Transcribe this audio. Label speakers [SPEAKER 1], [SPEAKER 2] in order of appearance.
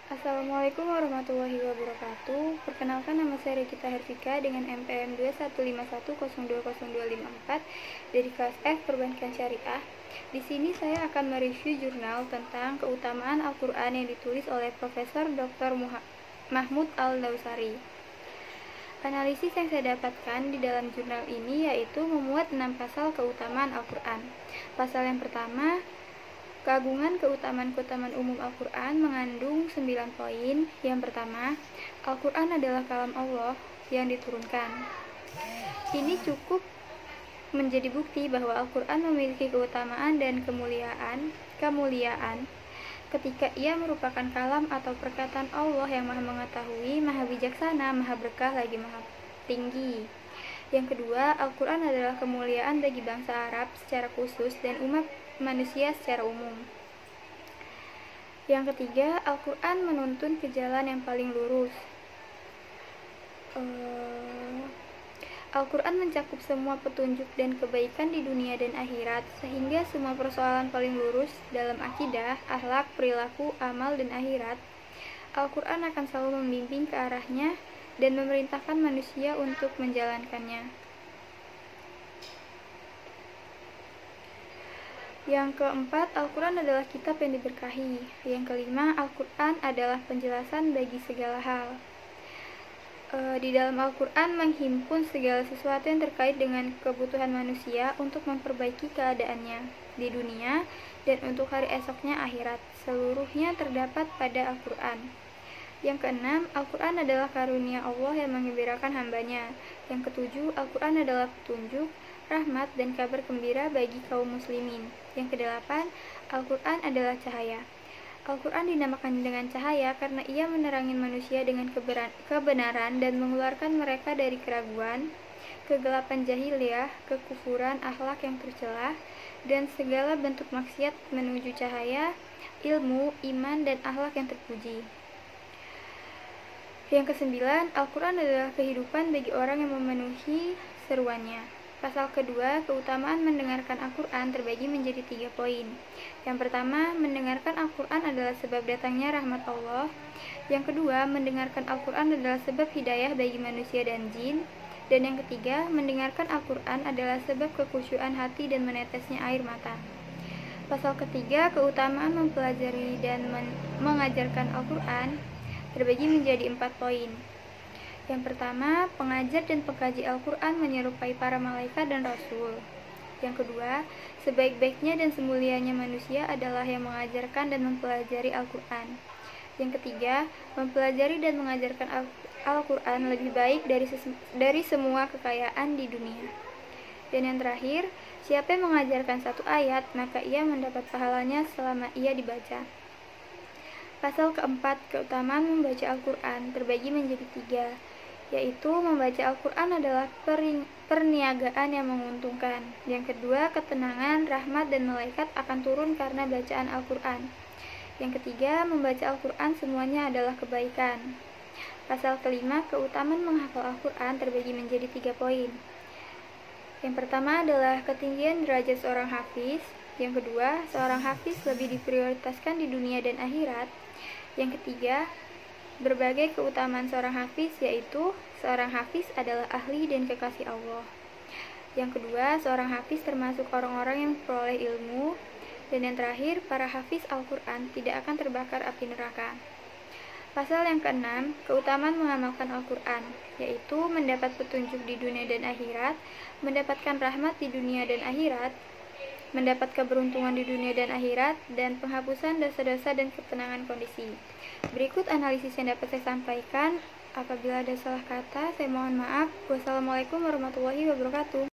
[SPEAKER 1] Assalamualaikum warahmatullahi wabarakatuh. Perkenalkan, nama saya Regita Hervika dengan NPM 21510200254 dari kelas F Perbankan Syariah. Di sini saya akan mereview jurnal tentang keutamaan Al-Quran yang ditulis oleh Profesor Dr. Mahmud Al-Dawsari. Analisis yang saya dapatkan di dalam jurnal ini yaitu memuat 6 pasal keutamaan Al-Quran. Pasal yang pertama, keagungan keutamaan umum Al-Quran, mengandung 9 poin. Yang pertama, Al-Quran adalah kalam Allah yang diturunkan. Ini cukup menjadi bukti bahwa Al-Quran memiliki keutamaan dan kemuliaan ketika ia merupakan kalam atau perkataan Allah yang maha mengetahui, maha bijaksana, maha berkah, lagi maha tinggi. Yang kedua, Al-Quran adalah kemuliaan bagi bangsa Arab secara khusus dan umat manusia secara umum. Yang ketiga, Al-Quran menuntun ke jalan yang paling lurus. Al-Quran mencakup semua petunjuk dan kebaikan di dunia dan akhirat, sehingga semua persoalan paling lurus dalam akidah, akhlak, perilaku, amal, dan akhirat, Al-Quran akan selalu membimbing ke arahnya dan memerintahkan manusia untuk menjalankannya. Yang keempat, Al-Quran adalah kitab yang diberkahi. Yang kelima, Al-Quran adalah penjelasan bagi segala hal. Di dalam Al-Quran menghimpun segala sesuatu yang terkait dengan kebutuhan manusia untuk memperbaiki keadaannya di dunia dan untuk hari esoknya akhirat. Seluruhnya terdapat pada Al-Quran. Yang keenam, Al-Quran adalah karunia Allah yang menggembirakan hambanya. Yang ketujuh, Al-Quran adalah petunjuk, rahmat, dan kabar gembira bagi kaum muslimin. Yang kedelapan, Al-Quran adalah cahaya. Al-Quran dinamakan dengan cahaya karena ia menerangi manusia dengan kebenaran dan mengeluarkan mereka dari keraguan, kegelapan jahiliyah, kekufuran, akhlak yang tercela, dan segala bentuk maksiat menuju cahaya, ilmu, iman, dan akhlak yang terpuji. Yang kesembilan, Al-Quran adalah kehidupan bagi orang yang memenuhi seruannya. Pasal kedua, keutamaan mendengarkan Al-Quran terbagi menjadi 3 poin. Yang pertama, mendengarkan Al-Quran adalah sebab datangnya rahmat Allah. Yang kedua, mendengarkan Al-Quran adalah sebab hidayah bagi manusia dan jin. Dan yang ketiga, mendengarkan Al-Quran adalah sebab kekhusyuan hati dan menetesnya air mata. Pasal ketiga, keutamaan mempelajari dan mengajarkan Al-Quran terbagi menjadi 4 poin. Yang pertama, pengajar dan pengkaji Al-Quran menyerupai para malaikat dan rasul. Yang kedua, sebaik-baiknya dan semulianya manusia adalah yang mengajarkan dan mempelajari Al-Quran. Yang ketiga, mempelajari dan mengajarkan Al-Quran lebih baik dari semua kekayaan di dunia. Dan yang terakhir, siapa yang mengajarkan satu ayat, maka ia mendapat pahalanya selama ia dibaca. Pasal keempat, keutamaan membaca Al-Quran terbagi menjadi 3, yaitu membaca Al-Quran adalah perniagaan yang menguntungkan. Yang kedua, ketenangan, rahmat, dan malaikat akan turun karena bacaan Al-Quran. Yang ketiga, membaca Al-Quran semuanya adalah kebaikan. Pasal kelima, keutamaan menghafal Al-Quran terbagi menjadi 3 poin. Yang pertama adalah ketinggian derajat seorang hafiz. Yang kedua, seorang hafiz lebih diprioritaskan di dunia dan akhirat. Yang ketiga, berbagai keutamaan seorang hafiz, yaitu seorang hafiz adalah ahli dan kekasih Allah. Yang kedua, seorang hafiz termasuk orang-orang yang memperoleh ilmu. Dan yang terakhir, para hafiz Al-Quran tidak akan terbakar api neraka. Pasal yang keenam, keutamaan mengamalkan Al-Quran, yaitu mendapat petunjuk di dunia dan akhirat, mendapatkan rahmat di dunia dan akhirat, mendapat keberuntungan di dunia dan akhirat, dan penghapusan dosa-dosa dan ketenangan kondisi. Berikut analisis yang dapat saya sampaikan. Apabila ada salah kata, saya mohon maaf. Wassalamualaikum warahmatullahi wabarakatuh.